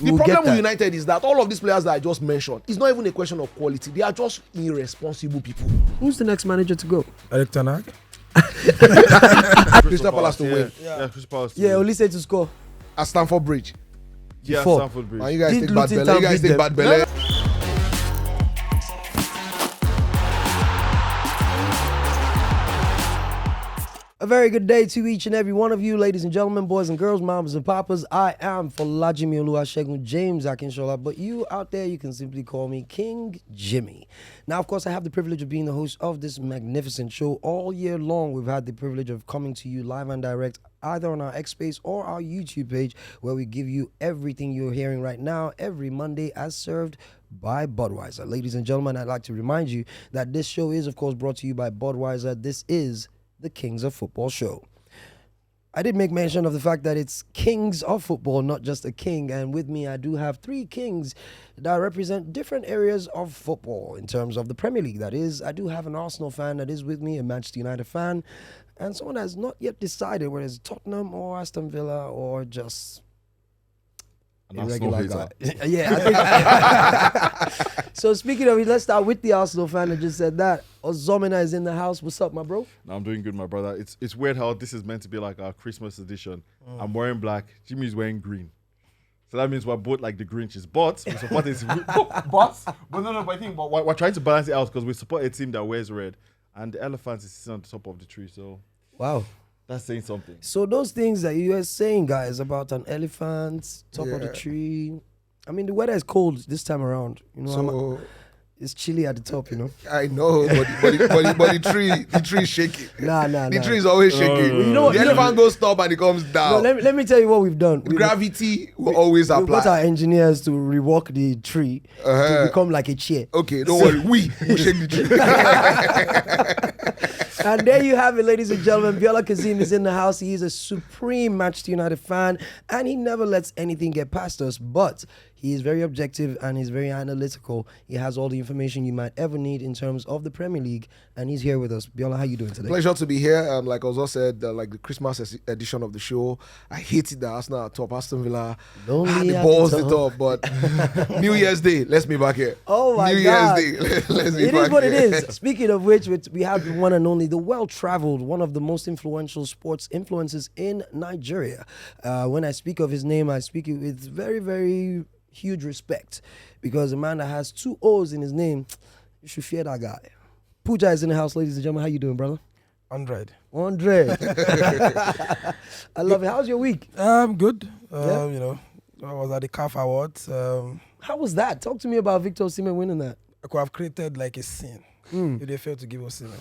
The problem with United is that all of these players that I just mentioned, it's not even a question of quality. They are just irresponsible people. Who's the next manager to go? Eric Ten Hag. Crystal Palace to win. Yeah, Crystal Palace to Yeah, win. Olise to score. At Stamford Bridge. Yeah, Before. Stamford Bridge. Man, you guys Didn't take bad Luton belly. You Town guys beat take them? bad belly. A very good day to each and every one of you, ladies and gentlemen, boys and girls, mamas and papas. I am Folajimi Oluwasegun James Akinshola, but you out there, you can simply call me King Jimmy. Now, of course, I have the privilege of being the host of this magnificent show. All year long, we've had the privilege of coming to you live and direct, either on our X Space or our YouTube page, where we give you everything you're hearing right now every Monday as served by Budweiser. Ladies and gentlemen, I'd like to remind you that this show is, of course, brought to you by Budweiser. This is the Kings of Football show. I did make mention of the fact that it's Kings of Football, not just a king. And with me, I do have three kings that represent different areas of football in terms of the Premier League. That is, I do have an Arsenal fan that is with me, a Manchester United fan, and someone that has not yet decided whether it's Tottenham or Aston Villa or just An a Arsenal regular hater. guy. Yeah. So speaking of it, let's start with the Arsenal fan that just said that. Osimhen is in the house. What's up, my bro? No, I'm doing good, my brother. It's weird how this is meant to be like our Christmas edition. I'm wearing black. Jimmy's wearing green. So that means we're both like the Grinches. But we support a team. But I think we're trying to balance it out because we support a team that wears red. And the elephant is sitting on the top of the tree. So Wow. that's saying something. So those things that you are saying, guys, about an elephant, top of the tree. I mean, the weather is cold this time around. You know, So it's chilly at the top, you know. I know, but the tree is shaking. Nah. The tree is always shaking. You know what? The elephant goes up and it comes No, down. let me tell you what we've done. Gravity will always We've got our apply. engineers to rework the tree to become like a chair. Okay, don't worry. We'll shake the tree. And there you have it, ladies and gentlemen. Biola Kazim is in the house. He is a supreme Manchester United fan, and he never lets anything get past us. But he is very objective and he's very analytical. He has all the information you might ever need in terms of the Premier League, and he's here with us. Biola, how you doing today? Pleasure to be here. Like Ozo said, like the Christmas edition of the show. I hated that Arsenal at top, Aston Villa. Lonely The at balls the the top, but New Year's Day, let's be back here. Oh my New God. Year's Day, let's be It back is what here. it is. Speaking of which, we have the one and only, the well-traveled, one of the most influential sports influencers in Nigeria. When I speak of his name, I speak it with very, very huge respect, because a man that has two O's in his name, you should fear that guy. Pooja is in the house, ladies and gentlemen. How you doing, brother? 100. 100. I love it. How's your week? Good. Yeah? You know, I was at the CAF Awards. How was that? Talk to me about Victor Osimhen winning that. I could have created like a scene if they failed to give Osimhen.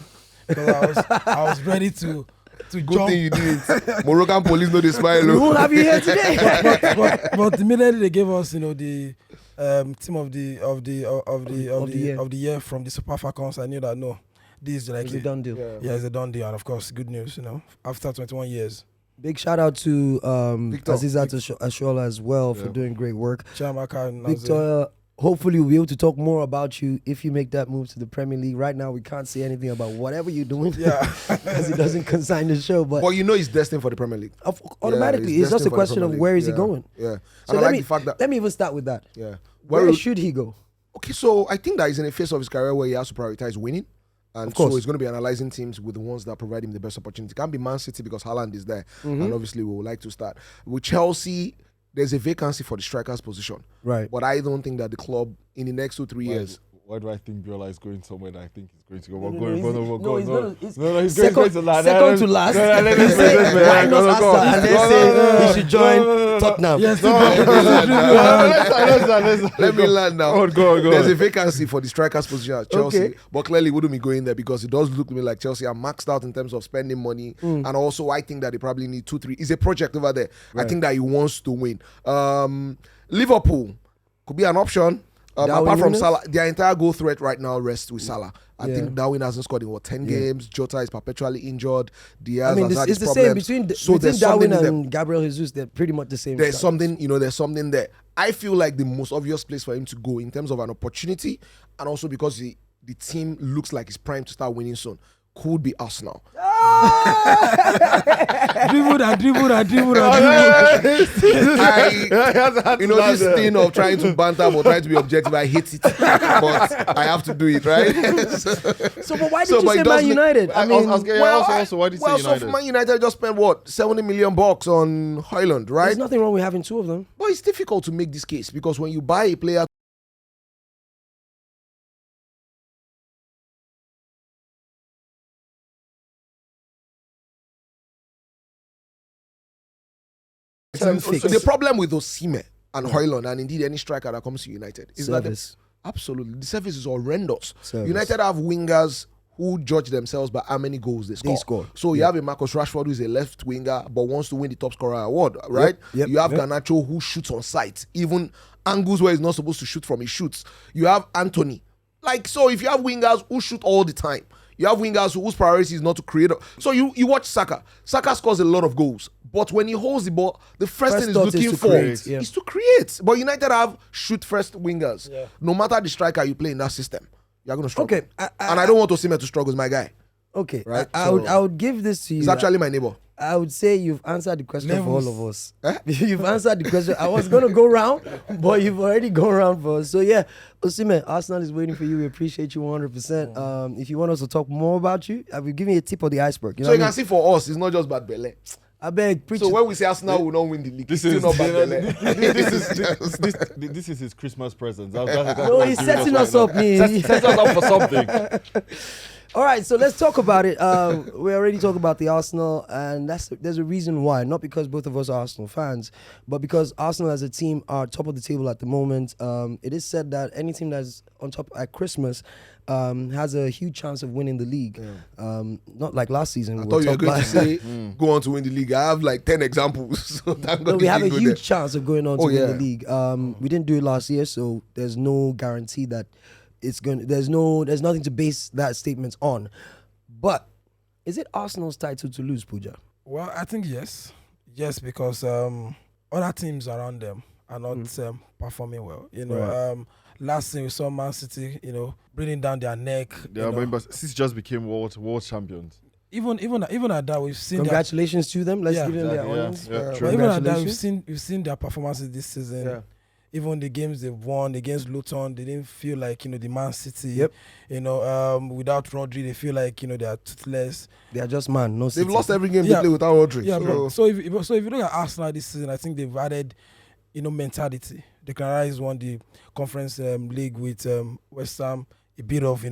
Because I was ready to Good jump. thing you did it. Moroccan police know they smile. We oh. won't have you here today. but immediately they gave us, you know, the team of the year from the Super Falcons. I knew that this is like It's a done deal. yeah, it's a done deal, and of course, good news. You know, after 21 years, Big shout out to Victor. Azizat Ashola as well for Yeah. doing great work. Chiamaka and Victor, hopefully we'll be able to talk more about you if you make that move to the Premier League. Right now, we can't say anything about whatever you're doing. Yeah. Because it doesn't consign the show. But But you know he's destined for the Premier League. automatically, Yeah, it's just a destined for the question of Premier where League. is he Yeah, going. Yeah. So And I let like me the fact that, let me even start with that. yeah. Where should he go? Okay, so I think that he's in a phase of his career where he has to prioritize winning. And Of course. so he's going to be analyzing teams with the ones that provide him the best opportunity. It can't be Man City because Haaland is there. Mm-hmm. And obviously we would like to start. With Chelsea, there's a vacancy for the striker's position. Right. But I don't think that the club in the next 2-3 years. Why do I think Biola is going somewhere that I think he's going to go? No, We're no, going, he's- no, no, he's gonna- he's he's second- going to last. second to last. He said, why not Arsenal? And they say he should join Tottenham. Yes, Let me land now. Go on. There's a vacancy for the striker's position at Chelsea, Okay. but clearly wouldn't be going there because it does look to me like Chelsea are maxed out in terms of spending money, and also I think that they probably need 2-3. It's a project over there. I think that he wants to win. Liverpool could be an option. Darwin Apart from Núñez? Salah, their entire goal threat right now rests with Salah. I Yeah. think Darwin hasn't scored in 10 games. Jota is perpetually injured. Diaz I mean, has had it's his the same problems. between So there's Darwin something and Gabriel Jesus. They're pretty much the same. there's strikers. there's something there. I feel like the most obvious place for him to go in terms of an opportunity, and also because the team looks like it's primed to start winning soon, could be Arsenal. Dribbled and dribbled and dribbled and dribbled. This thing of trying to banter or trying to be objective, I hate it, but I have to do it, right? So, but why did you say Man United? Also, why did you say United? So Man United just spent what, $70 million on Haaland, right? There's nothing wrong with having two of them. But it's difficult to make this case because when you buy a player, so the problem with Osimhen and Haaland, and indeed any striker that comes to United, is that absolutely the service is horrendous. United have wingers who judge themselves by how many goals they score. So you have a Marcus Rashford who is a left winger but wants to win the top scorer award, right? You have Garnacho who shoots on sight, even angles where he's not supposed to shoot from, he shoots. You have Anthony. So if you have wingers who shoot all the time, you have wingers whose priority is not to create. So you watch Saka. Saka scores a lot of goals, but when he holds the ball, the first thing he's looking for is to create. But United have shoot first wingers. No matter the striker you play in that system, you're going to struggle. Okay, and I don't want Osimhen to struggle, is my guy. Okay, right? I would give this to you. He's actually my neighbor. I would say you've answered the question for all of us. You've answered the question. I was going to go round, but you've already gone round for us. So yeah, Osimhen, Arsenal is waiting for you. We appreciate you 100%. If you want us to talk more about you, I will give you a tip of the iceberg. You can see for us, it's not just bad belly. I beg, preach. So when we say Arsenal will not win the league, this is not bad belly. This is his Christmas present. No, he's setting us up. Setting us up for something. All right, so let's talk about it. We already talked about the Arsenal, and there's a reason why. Not because both of us are Arsenal fans, but because Arsenal as a team are top of the table at the moment. It is said that any team that's on top at Christmas has a huge chance of winning the league. Not like last season. I thought you were going to say go on to win the league. I have like 10 examples. So we have a huge chance of going on to win the league. We didn't do it last year, so there's no guarantee that it's going. There's nothing to base that statement on. But is it Arsenal's title to lose, Pooja? Well, I think yes, because other teams around them are not performing well. Last thing we saw Man City, bringing down their neck. But City just became world champions. Even at that, we've seen. Congratulations to them. Let's give them their honors. But even at that, we've seen their performances this season. Yeah. Even the games they've won against Luton, they didn't feel like the Man City. Without Rodri, they feel like they are toothless. They are just man. No, City. They've lost every game they play without Rodri. Yeah, so if you look at Arsenal this season, I think they've added mentality. Declan Rice won the Conference League with West Ham, a bit of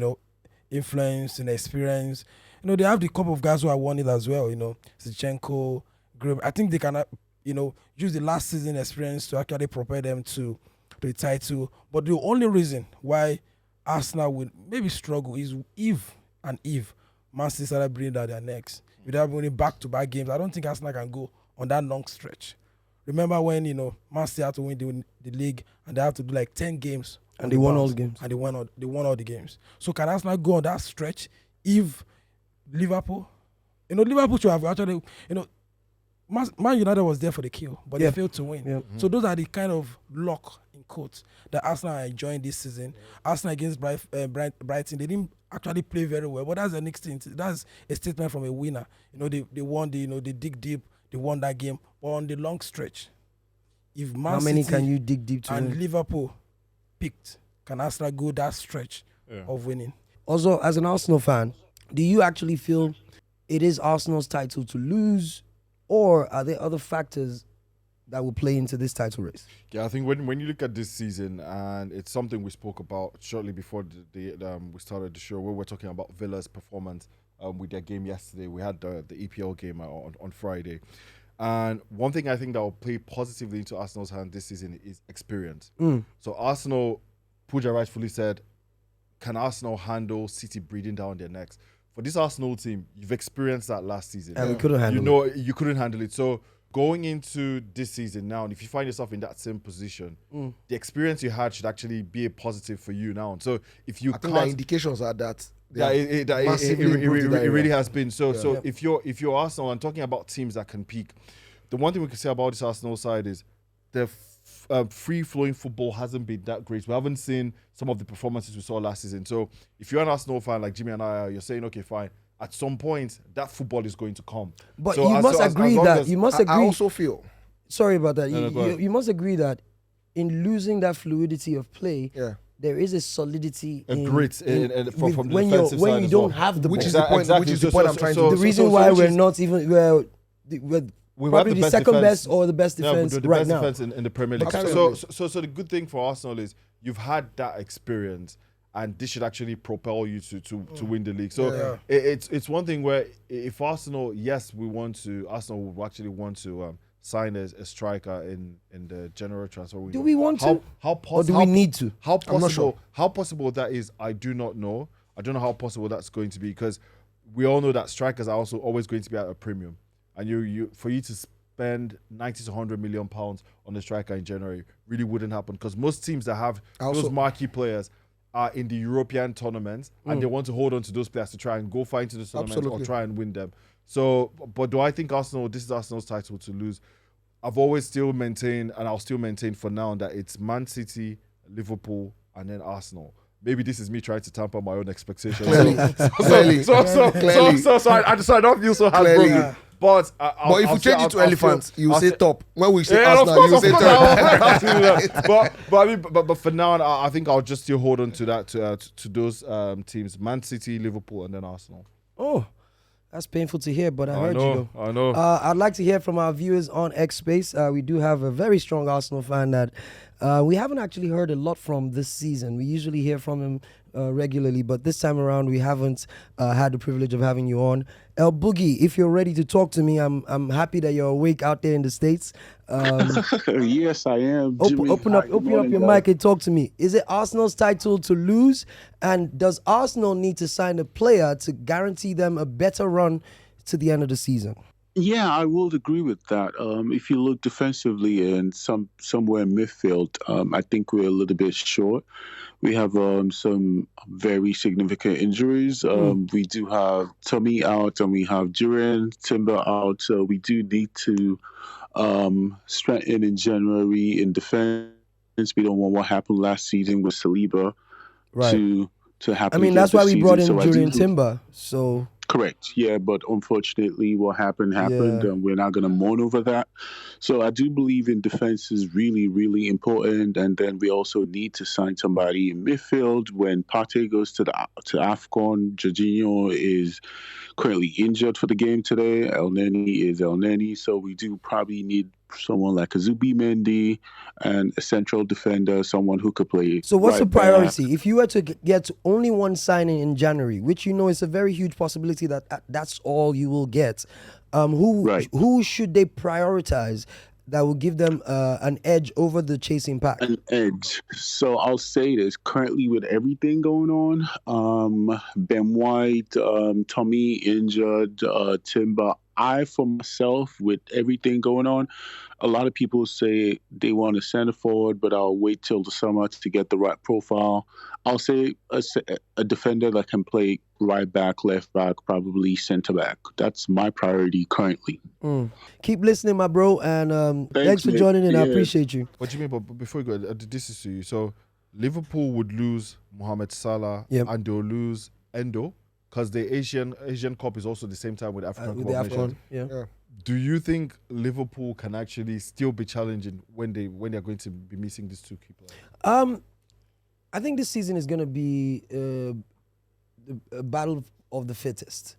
influence and experience. They have the couple of guys who have won it as well. Zinchenko, Graham. I think they can use the last season experience to actually prepare them to the title. But the only reason why Arsenal will maybe struggle is if Man City started bringing down their necks. Without winning back-to-back games, I don't think Arsenal can go on that long stretch. Remember when Man City had to win the league and they have to do like 10 games. And they won all the games. And they won all the games. So can Arsenal go on that stretch if Liverpool should have actually, Man United was there for the kill, but they failed to win. Yeah. So those are the kind of luck, in quotes, that Arsenal are enjoying this season. Arsenal against Brighton, they didn't actually play very well, but that's the next thing. That's a statement from a winner. They won, they dig deep, they won that game. But on the long stretch, if Man How many City can you dig deep to and win? Liverpool picked, can Arsenal go that stretch of winning? Also, as an Arsenal fan, do you actually feel it is Arsenal's title to lose, or are there other factors that will play into this title race? Yeah, I think when you look at this season, and it's something we spoke about shortly before we started the show, where we're talking about Villa's performance with their game yesterday. We had the EPL game on Friday. And one thing I think that will play positively into Arsenal's hand this season is experience. So Arsenal, Pooja rightfully said, can Arsenal handle City breathing down their necks? For this Arsenal team, you've experienced that last season. And we couldn't handle it. You couldn't handle it. So going into this season now, and if you find yourself in that same position, the experience you had should actually be a positive for you now. So if you I think the indications are that it really has been. So if you're Arsenal and talking about teams that can peak, the one thing we can say about this Arsenal side is the free-flowing football hasn't been that great. We haven't seen some of the performances we saw last season. So if you're an Arsenal fan like Jimmy and I are, you're saying, okay, fine, at some point that football is going to come. But So you as- must so as agree long that as- you must I agree. also feel. Sorry about that. No, go ahead. You must agree that in losing that fluidity of play, Yeah. there is a solidity A grit from the when defensive when side you as don't well. have the Which ball. is the point. Exactly. Which is the So- point so- I'm trying so- to. The reason so why which we're is- not even we're We probably have the best second defense. best or the best Yeah, defense but the right best now. defense in the Premier League. Absolutely. So the good thing for Arsenal is you've had that experience, and this should actually propel you to win the league. So Yeah. it's one thing where if Arsenal, yes, Arsenal would actually want to sign a striker in the general transfer window. Do we want how, to? How Or do we need to? How I'm not sure. possible? How possible that is? I do not know. I don't know how possible that's going to be, because we all know that strikers are also always going to be at a premium, and for you to spend 90 to 100 million pounds on a striker in January really wouldn't happen, because most teams that have Also- those marquee players are in the European tournaments, and they want to hold on to those players to try and go far into the tournament Absolutely. or try and win them. So, but do I think this is Arsenal's title to lose? I've always still maintained, and I'll still maintain for now, that it's Man City, Liverpool, and then Arsenal. Maybe this is me trying to tamper my own expectations. Clearly. Clearly. So I don't feel so Clearly. heartbroken. But But if you change it to elephants, you say top. When we say yeah, of Arsenal, you course, say of course, top. I have to do that. But for now, I think I'll just still hold on to that to those teams: Man City, Liverpool, and then Arsenal. Oh, that's painful to hear, but I heard you though. I know. I'd like to hear from our viewers on X Space. We do have a very strong Arsenal fan that we haven't actually heard a lot from this season. We usually hear from him regularly, but this time around we haven't had the privilege of having you on. El Boogie, if you're ready to talk to me, I'm happy that you're awake out there in the States. Yes, I am. Jimmy. Open up Hi, good your morning, mic guys. and talk to me. Is it Arsenal's title to lose? And does Arsenal need to sign a player to guarantee them a better run to the end of the season? Yeah, I will agree with that. If you look defensively and somewhere in midfield, I think we're a little bit short. We have some very significant injuries. We do have Tommy out, and we have Duran Timber out. So we do need to strengthen in January in defense. We don't want what happened last season with Saliba to happen. I mean, again that's why this we brought in season. So I Julian do- Timber. So Correct. Yeah, but unfortunately, what happened. Yeah. And we're not going to mourn over that. So I do believe in defense is really, really important. And then we also need to sign somebody in midfield. When Partey goes to AFCON, Jorginho is currently injured for the game today. El Neni is El Neni. So we do probably need someone like a Zubimendi and a central defender, someone who could play. So what's the right back. priority? If you were to get only one signing in January, which is a very huge possibility that that's all you will get, Right. who should they prioritize that will give them an edge over the chasing pack? An edge. So I'll say this: currently, with everything going on, Ben White, Tommy injured, Timber. For myself, with everything going on, a lot of people say they want a center forward, but I'll wait till the summer to get the right profile. I'll say a defender that can play right back, left back, probably center back. That's my priority currently. Keep listening, my bro, and thanks for mate. joining in. I Yeah. appreciate you. What do you mean? But before you go, this is to you. So Liverpool would lose Mohamed Salah, Yep. and they'll lose Endo, because the Asian Cup is also the same time with African With Cup the of Nations. AFCON, yeah. Do you think Liverpool can actually still be challenging when they're going to be missing these two key players? I think this season is going to be a battle of the fittest.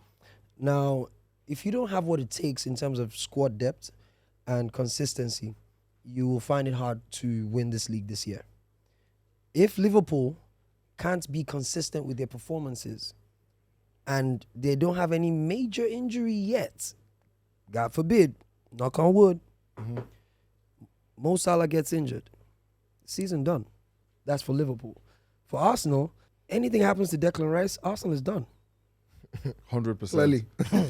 Now, if you don't have what it takes in terms of squad depth and consistency, you will find it hard to win this league this year. If Liverpool can't be consistent with their performances and they don't have any major injury yet, God forbid, knock on wood, Mo Salah gets injured, season done. That's for Liverpool. For Arsenal, anything happens to Declan Rice, Arsenal is done. 100%. Clearly.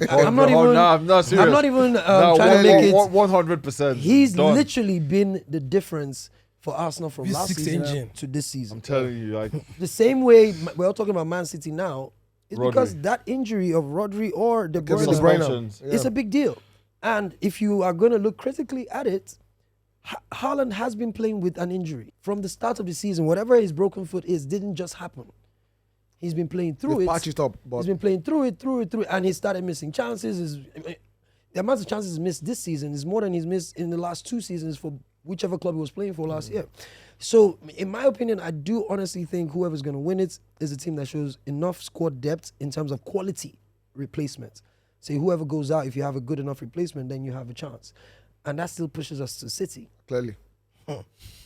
I'm not even. No, I'm not serious. I'm not even No, trying to make it. 100%. He's done. literally been the difference for Arsenal from This last sixth season engine. to this season. I'm telling you, like, The same way we're all talking about Man City now is Rodri. because that injury of Rodri or De Kevin Bruyne, De Bruyne. suspensions. it's a big deal. And if you are going to look critically at it, Haaland has been playing with an injury from the start of the season. Whatever his broken foot is, didn't just happen. He's been playing through They it. patch it up, but He's been playing through it, and he started missing chances. The amount of chances he's missed this season is more than he's missed in the last 2 seasons for whichever club he was playing for last year. So, in my opinion, I do honestly think whoever's going to win it is a team that shows enough squad depth in terms of quality replacement. Say whoever goes out, if you have a good enough replacement, then you have a chance. And that still pushes us to City. clearly.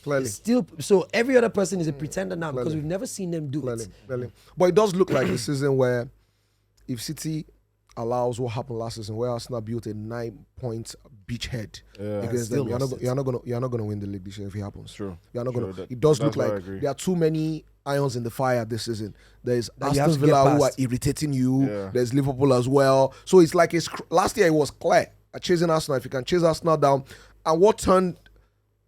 Clearly. It's still, so every other person is a pretender now because we've never seen them do it. Clearly. But it does look like a season where if City allows what happened last season, where Arsenal built a 9-point beachhead against them, you're not gonna win the league this year if it happens. True. You're not gonna. That- It does look that's why I like agree. there are too many irons in the fire this season. There's That you have Aston to get Villa who are past. irritating you. Yeah. There's Liverpool as well. So it's like last year it was clear at chasing Arsenal. If you can chase Arsenal down, and what turned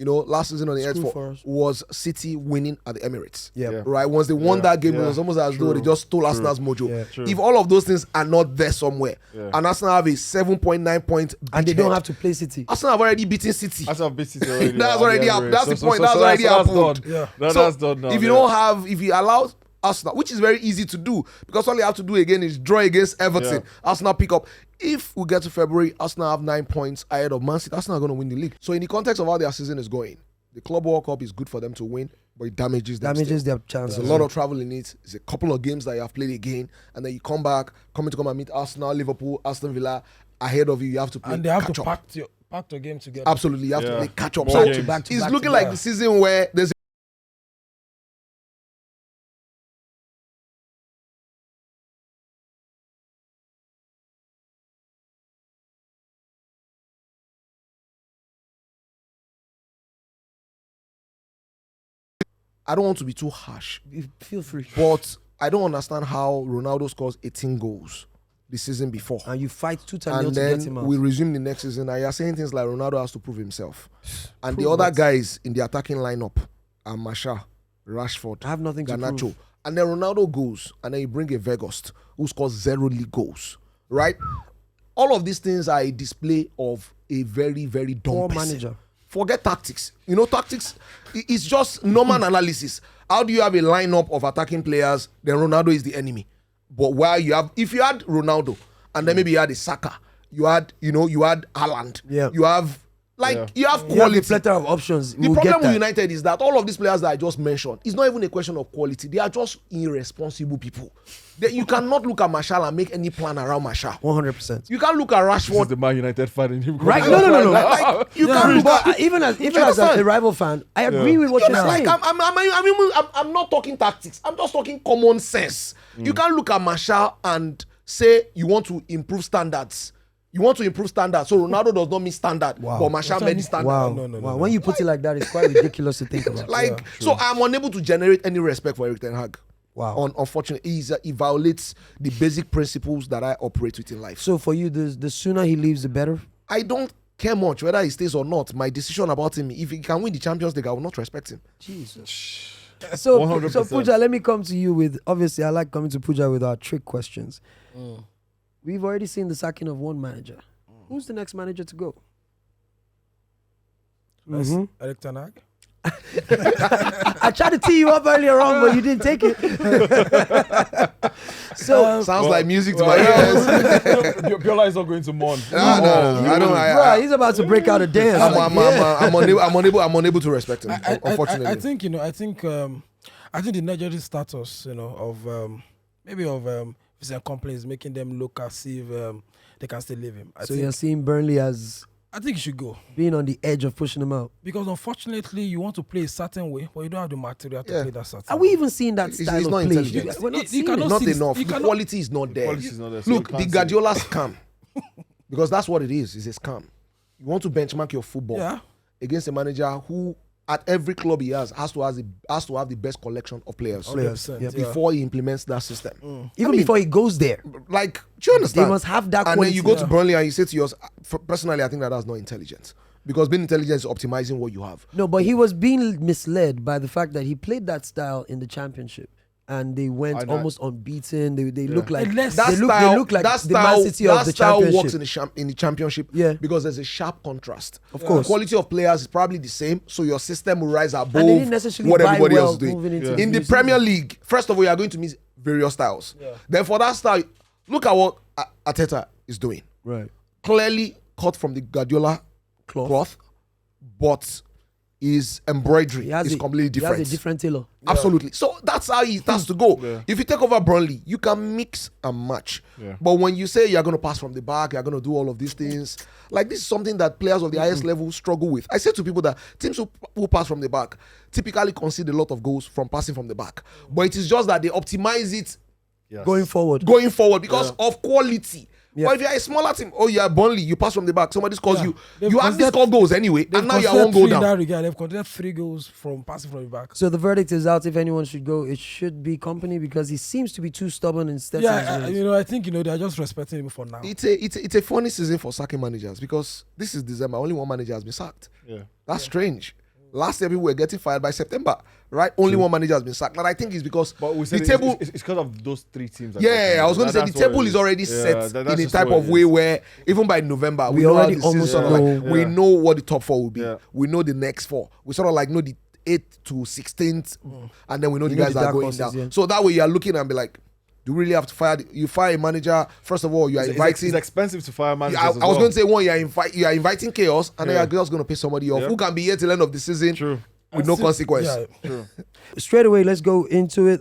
last season on the edge Screw for for us. was City winning at the Emirates. Yeah. Right. Once they won that game, it Yeah. was almost as though they just stole Arsenal's mojo. Yeah. True. If all of those things are not there somewhere, Yeah. and Arsenal have a 7.9 point, And they don't beachhead, have to play City. Arsenal have already beaten City. That's how big City already. That's are. already Yeah, happened. That's the so- point. so That's already that's happened. done. Yeah. That's done now. If you don't have, if you allow Arsenal, which is very easy to do, because all you have to do again is draw against Everton. Yeah. Arsenal pick up. If we get to February, Arsenal have 9 points ahead of Man City. Arsenal are going to win the league. So in the context of how their season is going, the Club World Cup is good for them to win, but it damages them. Damages their chances. There's a lot of travel in it. It's a couple of games that you have played again, and then you come back, come and meet Arsenal, Liverpool, Aston Villa ahead of you. You have to play. And they have catch to up. pack your game together. Absolutely, you have to Yeah. play catch up. More So games. it's Back to back looking to like back. the season where there's. I don't want to be too harsh, Feel free. but I don't understand how Ronaldo scores 18 goals the season before. And you fight 2 times And to get him then out. we resume the next season, and you're saying things like Ronaldo has to prove himself. And the Prove other what? guys in the attacking lineup are Martial, Rashford, I have nothing to Garnacho. prove. And then Ronaldo goes, and then you bring a Vegost who scores 0 league goals, right? All of these things are a display of a very, very dumb Poor person. manager. Forget tactics. Tactics, it's just normal analysis. How do you have a lineup of attacking players, then Ronaldo is the enemy? But if you had Ronaldo, and then maybe you had a Saka, you had Haaland, Yeah. you have, you have You have quality. a plethora of options. The We'll problem get with that. United is that all of these players that I just mentioned, it's not even a question of quality. They are just irresponsible people. You cannot look at Martial and make any plan around Martial. 100%. You can't look at This is Rashford. the Man United fan in him. Right? No. Like, you can't look But at. even as understand? a rival fan, I agree with what You you're know, saying. like I'm not talking tactics. I'm just talking common sense. You can't look at Martial and say you want to improve standards. You want to improve standards, so Ronaldo does not meet standard, but Martial met the standard. Wow. No. Wow. When you put it like that, it's quite ridiculous to think about. So I'm unable to generate any respect for Erik ten Hag. Wow. Unfortunately, he violates the basic principles that I operate with in life. So for you, the sooner he leaves, the better? I don't care much whether he stays or not. My decision about him, if he can win the Champions League, I will not respect him. Jesus. So 100%. Pooja, let me come to you with, obviously I like coming to Pooja with our trick questions. We've already seen the sacking of one manager. Who's the next manager to go? Erik ten Hag. I tried to tee you up earlier on, but you didn't take it. So, Sounds like music to my ears. Biola is not going to mourn. No, I don't. bruh, he's about to break out a dance. I'm unable to respect him. Unfortunately, I think I think the Nigerian status, of maybe of his complaints making them look as if they can still leave him. So you're seeing Burnley as I think he should go being on the edge of pushing him out. because unfortunately you want to play a certain way, but you don't have the material to Yeah. play that certain. Are way. we even seeing that It's style not of play? intelligent. We're not You seeing cannot it. not see this- enough. you The cannot- quality is not there. Quality is not there, so Look, you the can't Guardiola scam, because that's what it is. It's a scam. You want to benchmark your football Yeah. against a manager who, at every club he has to have the best collection of players Players, 100%, yep. yeah. before he implements that system. Even before he goes there. Like, do you understand? They must have that And quality. then you go to Burnley and you say to yours, personally, I think that's not intelligent. Because being intelligent is optimizing what you have. No, but he was being misled by the fact that he played that style in the championship. And they went I know. almost unbeaten. They look like Unless- they look like that the Man City of that the style championship. works in the championship, Yeah. because there's a sharp contrast. Of course. The quality of players is probably the same, so your system will rise above And they didn't necessarily what buy everybody well else is doing. moving into In the new Premier season. League, first of all, you are going to miss various styles. Yeah. Then for that style, look at what Arteta is doing. Right. Clearly cut from the Guardiola cloth, but his embroidery is completely different. He has a different tailor. Absolutely. So that's how it has to go. Yeah. If you take over Burnley, you can mix and match. Yeah. But when you say you're going to pass from the back, you're going to do all of these things, like this is something that players of the highest level struggle with. I say to people that teams who pass from the back typically concede a lot of goals from passing from the back. But it is just that they optimize it Yes. Going forward. because of quality. Yeah. But if you're a smaller team, you're Burnley, you pass from the back, somebody scores Yeah. you. They've You hardly conceded- score goals anyway, They've and now you're conceded one goal three in down. that regard. They've conceded 3 goals from passing from the back. So the verdict is out. If anyone should go, it should be Company because he seems to be too stubborn in Stetson's Yeah, ways. I think they're just respecting him for now. It's a funny season for sacking managers because this is December. Only one manager has been sacked. Yeah. That's strange. Last year people were getting fired by September, right? Only one manager has been sacked. And I think it's because But we the said table. it's because of those 3 teams. that Yeah, got I was going to say That's the what table it is already Yeah, set that's in a just type what of it way is. where even by November We know how already the season almost sort of know. like, we Yeah. know what the top 4 will be. Yeah. We know the next 4. We sort of like know the 8th to 16th, and then we know the know guys the that are dark going horses, down. yeah. So that way you are looking and be like, do you really have to fire? You fire a manager first of all. You are inviting. It's expensive to fire managers. I as was well. going to say one. You are inviting chaos, and then Yeah. you're just going to pay somebody off Yeah. who can be here till the end of the season True. with no consequence. Yeah. True. Straight away, let's go into it.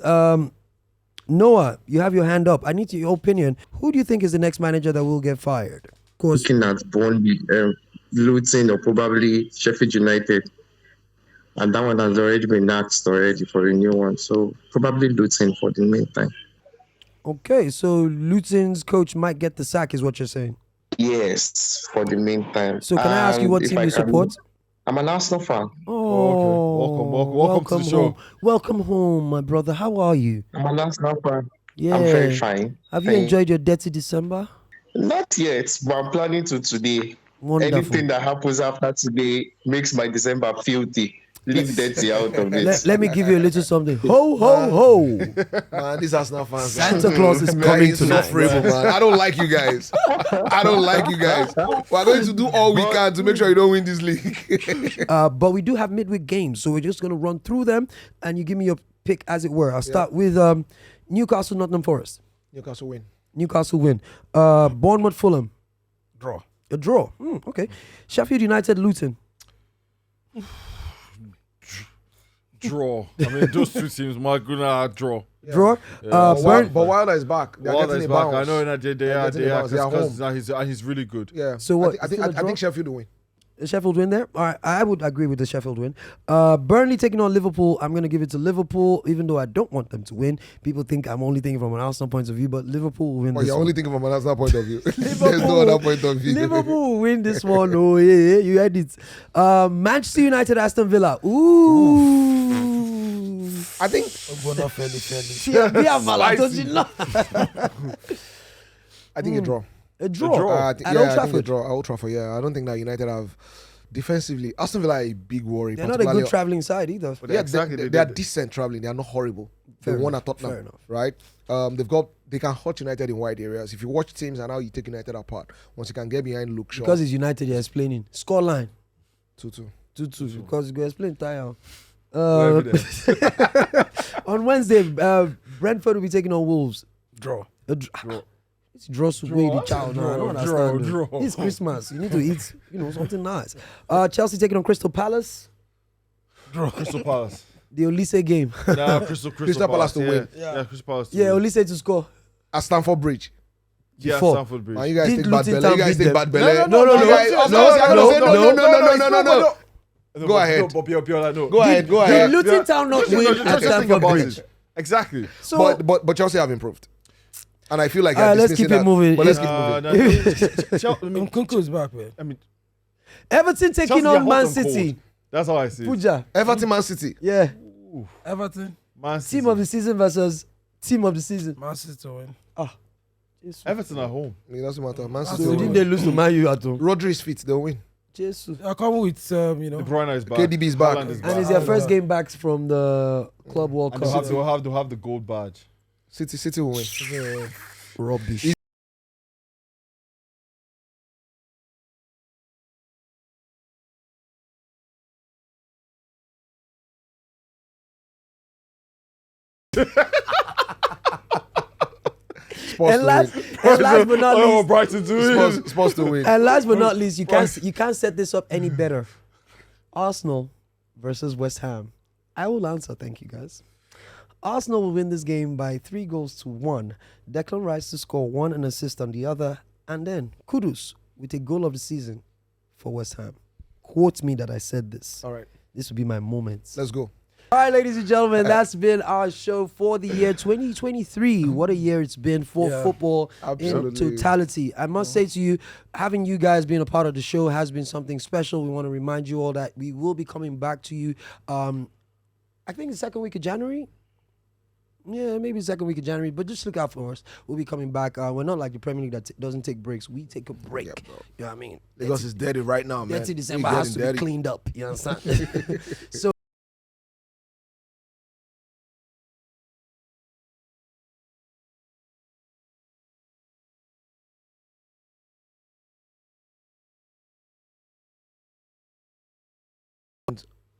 Noah, you have your hand up. I need your opinion. Who do you think is the next manager that will get fired? Of course, Looking at Burnley, Luton or probably Sheffield United. And that one has already been asked already for a new one. So probably Luton for the meantime. okay, so Luton's coach might get the sack, is what you're saying. Yes, for the meantime. So can I ask you what And team if I you can- support? I'm an Arsenal fan. Oh, Welcome to the show. home. Welcome home, my brother. How are you? I'm an Arsenal fan. Yeah. I'm very fine. Have you Thank- enjoyed your dirty December? Not yet, but I'm planning to today. Wonderful. Anything that happens after today makes my December filthy. Leave dirty out of it. Let me give you a little something. Ho, ho, ho. Man, these Arsenal fans. Santa Claus is Man, coming it's tonight. insufferable, man. I don't like you guys. I don't like you guys. We're going to do all we can to make sure you don't win this league. But we do have midweek games, so we're just going to run through them, and you give me your pick, as it were. I'll start with Newcastle, Nottingham Forest. Newcastle win. Newcastle win. Bournemouth, Fulham. Draw. A draw. Okay. Sheffield United, Luton. Draw. I mean, those 2 teams, my goodness, draw. Draw. But Wilder is back. They're Wilder getting is a back. bounce. I know that they They're are. getting a They are. bounce. They are Because home. he's really good. Yeah. So what, I still a draw? think Sheffield will win. Sheffield win there? All right, I would agree with the Sheffield win. Burnley taking on Liverpool. I'm going to give it to Liverpool, even though I don't want them to win. People think I'm only thinking from an Arsenal point of view, but Liverpool will win Oh, this you're one. only thinking from an Arsenal point of view. There's no other point of view. Liverpool will win this one. Oh, yeah, you had it. Manchester United, Aston Villa. Ooh. I think Ogbono fairly. Yeah, Vala, don't you know? I think a draw. A draw. draw. At At think Old a Trafford. draw. At Old Trafford, yeah. I don't think that United have defensively. Aston Villa are a big worry. They're not a particularly- good traveling side either. But Yeah, exactly. they are decent traveling. They are not horrible. Fair They won enough, at Tottenham, fair enough. right? They can hurt United in wide areas. If you watch teams and how you take United apart, once you can get behind Luke Shaw, Because it's United, you're explaining. Scoreline 2-2. 2-2. Because you go explain tire. Whatever it is. On Wednesday, Brentford will be taking on Wolves. Draw. It's draw way the child now. I don't understand. Draw. It's Christmas. You need to eat, something nice. Chelsea taking on Crystal Palace. Crystal Palace. The Olise game. Nah, Crystal Palace to yeah. win. Yeah, Crystal Palace to Yeah, win. Olise to score. At Stamford Bridge. Yeah, Before. Stamford Bridge. Man, you guys Didn't take bad Luton belly. You Town guys beat take them? bad belly. No, You guys- of course, you're gonna say no. Go ahead. No, no. Go ahead. Go Did ahead. Luton Town not win at Just think Stamford about Bridge? it. Exactly. So, But Chelsea have improved. And I feel like let's keep it moving. But let's keep moving. Nkunku is back, man. I mean, Everton taking Chelsea are on Man hot and cold. City. That's how I see it. Puja. Everton, Man City. Yeah. Everton. Man City. Team of the season versus team of the season. Man City to win. Jesus. Everton at home. It doesn't matter. Man So City. So will didn't win. they lose to Man U at home? Rodri's fit. They'll win. Jesus. I come with De Bruyne is back. KDB is back. Haaland is And back. it's their first game back from the Club World And Cup. they'll have the gold badge. City will win. Rubbish. Supposed And to last, win. and last but not I want least, Brighton to win. Supposed to win. and last but not least, you can't set this up any better. Arsenal versus West Ham. I will answer. Thank you, guys. Arsenal will win this game by 3-1. Declan Rice to score 1 and assist on the other, and then Kudus with a goal of the season for West Ham. Quote me that I said this. All right, This will be my moment. let's go. All right, ladies and gentlemen, that's been our show for the year 2023. What a year it's been for football in Absolutely. totality. I must say to you, having you guys being a part of the show has been something special. We want to remind you all that we will be coming back to you, I think the second week of January. Yeah, maybe the second week of January, but just look out for us. We'll be coming back. We're not like the Premier League that doesn't take breaks. We take a break. Yeah, bro. You know what I mean? Lagos is dirty right now, man. 30 We December getting has to be dirty. cleaned up. You understand? So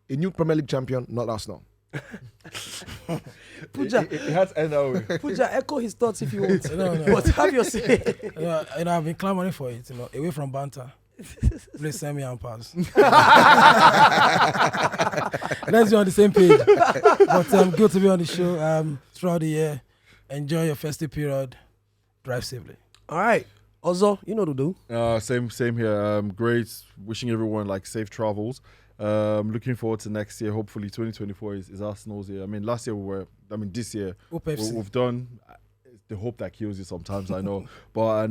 A new Premier League champion, not Arsenal. Puja, It has to end that way. Puja, echo his thoughts if you want. No. But have your say. I've been clamoring for it, away from banter. Please send me and pass. Let's be on the same page. But good to be on the show throughout the year. Enjoy your festive period. Drive safely. All right. Ozo, you know what to do. Same here. Great. Wishing everyone like safe travels. Looking forward to next year. Hopefully 2024 is Arsenal's year. I mean, this year Hope FC. we've done the hope that kills you sometimes, I know. but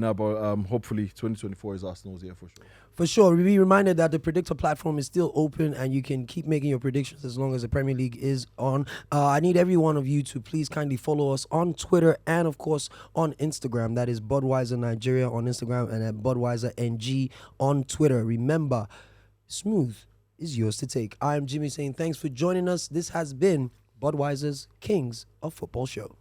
hopefully 2024 is Arsenal's year for sure. For sure. Be reminded that the Predictor platform is still open and you can keep making your predictions as long as the Premier League is on. I need every one of you to please kindly follow us on Twitter and, of course, on Instagram. That is Budweiser Nigeria on Instagram and at Budweiser NG on Twitter. Remember, smooth is yours to take. I am Jimmy saying thanks for joining us. This has been Budweiser's Kings of Football show.